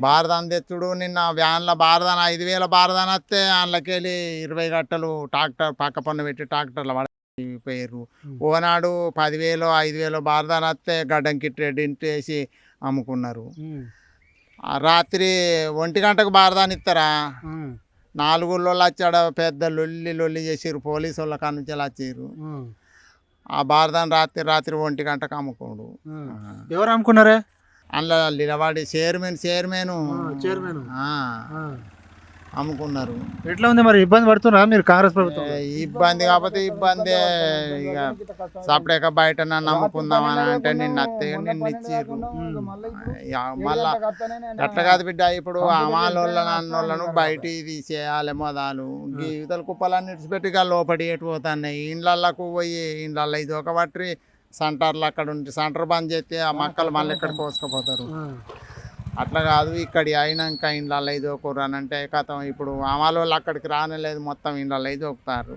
బారదాన తెచ్చుడు నిన్న వ్యాన్ల బారదాన 5,000 బారదాన వస్తే అందులోకెళ్ళి 20 గట్టలు ట్రాక్టర్ పక్క పన్ను పెట్టి ట్రాక్టర్లు పడిపోయారు. ఓనాడు 10,000 5,000 బారదాన వస్తే గడ్డం కిట్ రెడ్డింటేసి అమ్ముకున్నారు. రాత్రి 1 గంటకు బారదాన ఇస్తారా 4 ఊళ్ళో వచ్చాడ పెద్ద లొల్లి చేసిర్రు. పోలీసు వాళ్ళ కాడ నుంచి వచ్చారు. ఆ బారదాన రాత్రి 1 గంటకు అమ్ముకోడు. ఎవరు అమ్ముకున్నారే? అందులో నిలబడి చైర్మన్ అమ్ముకున్నారు. ఎట్లా ఉంది మరి? ఇబ్బంది పడుతున్నా మీరు కాంగ్రెస్ ప్రభుత్వం? ఇబ్బంది కాకపోతే ఇబ్బంది. ఇక సపరేట్గా బయట నన్ను అమ్ముకుందామని అంటే నిన్ను ఇచ్చిర్రు. మళ్ళా అట్లా కాదు బిడ్డ, ఇప్పుడు అమాలోళ్ళను బయట తీసేయాలి మొదలు. గీతల కుప్పలన్నీ ఇడిచిపెట్టి లోపడి ఎటుపోతున్నాయి. ఇండ్లకు పోయి ఇండ్లలో ఇది ఒక బట్టి సెంటర్లు అక్కడ ఉంటే సెంటర్ బంద్ చేస్తే ఆ మక్కలు మళ్ళీ ఇక్కడ కోసుకుపోతారు. అట్లా కాదు, ఇక్కడి అయినాక ఇండ్లలో ఇది ఒకరానంటే కథం. ఇప్పుడు అమాలోళ్ళు అక్కడికి రానలేదు, మొత్తం ఇండ్లలో ఇది ఒకతారు.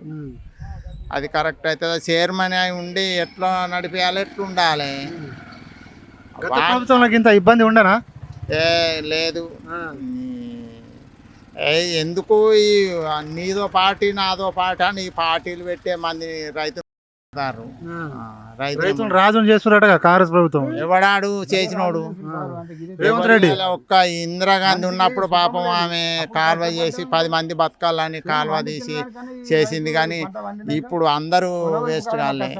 అది కరెక్ట్ అవుతుంది. చైర్మన్ అయి ఉండి ఎట్లా నడిపేయాలి, ఎట్లా ఉండాలి. ప్రభుత్వంలోకి ఇంత ఇబ్బంది ఉండనా? లేదు. ఎందుకు ఈ నీదో పార్టీ నాదో పార్టీ అని ఈ పార్టీలు పెట్టే మంది రైతులు రాజు చేస్తున్నారట కాంగ్రెస్ ప్రభుత్వం. ఎవడాడు చేసినోడు? రేవంత్ రెడ్డి. ఒక్క ఇందిరాగాంధీ ఉన్నప్పుడు పాపం ఆమె కాలువ చేసి 10 మంది బతకాలని కాలువ తీసి చేసింది. కానీ ఇప్పుడు అందరూ వేస్ట్ కాలే.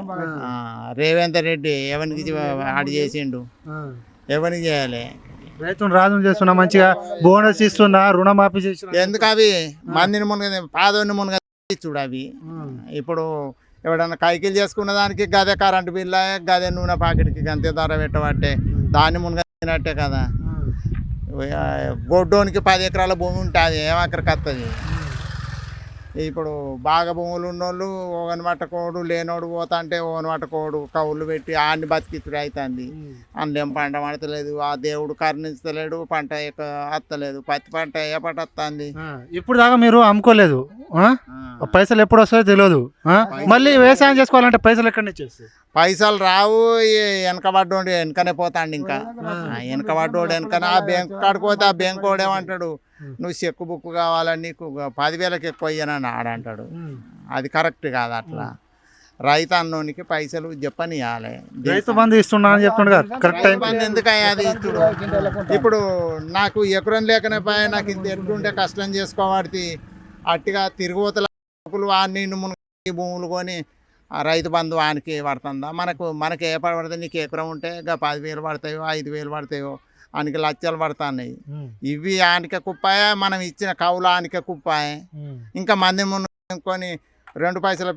రేవంత్ రెడ్డి ఎవరికి ఆడు చేసిండు? ఎవరికి చేయాలి? రైతులు రాజు చేస్తున్నా, మంచిగా బోనస్ ఇస్తున్నా, రుణమాఫీ చేస్తున్నా. ఎందుకు అవి మందిని మునుగ పాదోని మునుగ చూడు. అవి ఇప్పుడు ఎవడన్నా కైకిలు చేసుకున్న దానికి గదే కరెంటు బిల్ల, గదే నూనె ప్యాకెట్కి గంతే ధర పెట్టబట్టే దాన్ని మునగట్టే కదా. గొడ్డోనికి 10 ఎకరాల భూమి ఉంటుంది, ఏమక్కడికి వస్తుంది. ఇప్పుడు బాగా భూములు ఉన్నోళ్ళు ఓగని పట్టకోడు, లేనోడు పోతా అంటే ఓగని పట్టకోడు కౌళ్ళు పెట్టి ఆడిని బతికితుడు అవుతుంది. అందులో పంట పడతలేదు, ఆ దేవుడు కరుణించలేడు, పంట వస్తలేదు. పత్తి పంట ఏ పంట వస్తుంది? ఇప్పుడు దాకా మీరు అమ్ముకోలేదు, పైసలు ఎప్పుడు వస్తాయో తెలియదు. మళ్ళీ వ్యవసాయం చేసుకోవాలంటే పైసలు ఎక్కడి నుంచి వస్తాయి? పైసలు రావు. వెనకబడ్డోడు వెనకనే పోతాండి. ఇంకా వెనకబడ్డోడు వెనకనే ఆ బ్యాంకు కాడికి పోతే ఆ బ్యాంకు వాడు ఏమంటాడు, నువ్వు చెక్కు బుక్ కావాలని నీకు 10,000కి ఎక్కువ అయ్యానని ఆడంటాడు. అది కరెక్ట్ కాదు. అట్లా రైతు అన్నోనికి పైసలు చెప్పనియాలి. రైతు బంధు ఇస్తున్నా అని చెప్తున్నాడు. కరెక్ట్ బంధు ఎందుకయ్యా అది ఇస్తుడు? ఇప్పుడు నాకు ఎకరం లేకనే పోయా, నాకు ఇంత ఎట్లుంటే కష్టం చేసుకోవాడితే అట్టిగా తిరుగుతల వాడిని మునిగి భూములు కొని ఆ రైతు బంధు వానికి పడుతుందా? మనకు ఏ పడుతుంది? నీకు ఎకరం ఉంటే ఇంకా 10,000 పడతాయో 5,000 పడతాయో, ఆయనకి లక్షలు పడుతున్నాయి. ఇవి ఆనిక కుప్పాయే, మనం ఇచ్చిన కౌలు ఆనిక కుప్పాయే. ఇంకా మంది మునుకొని 2 పైసల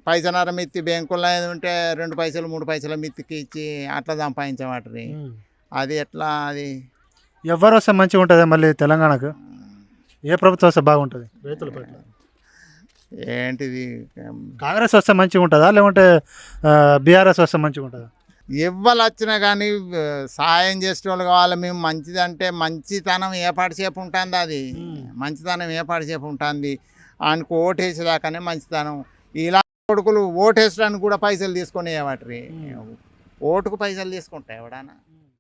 పైసన్నర మిత్తి బ్యాంకుల్లో ఉంటే 2 పైసలు 3 పైసల మిత్తికి ఇచ్చి అట్లా సంపాదించవాటి. అది ఎట్లా? అది ఎవరు వస్తే మంచిగా ఉంటుంది? మళ్ళీ తెలంగాణకు ఏ ప్రభుత్వం వస్తే బాగుంటుంది రైతుల పట్ల? ఏంటిది? కాంగ్రెస్ వస్తే మంచిగా ఉంటుందా, లేకుంటే బీఆర్ఎస్ వస్తే మంచిగా ఉంటుందా? ఎవ్వరు వచ్చినా కానీ సాయం చేసే వాళ్ళు కావాలి. మేము మంచిదంటే మంచితనం ఏపాటిసేపు ఉంటుంది. అది మంచితనం ఏపాటిసేపు ఉంటుంది. ఆయనకు ఓటేసేదాకానే మంచితనం. ఇలా కొడుకులు ఓటేసడానికి కూడా పైసలు తీసుకొని ఏవాటి? ఓటుకు పైసలు తీసుకుంటా ఎవడన్నా?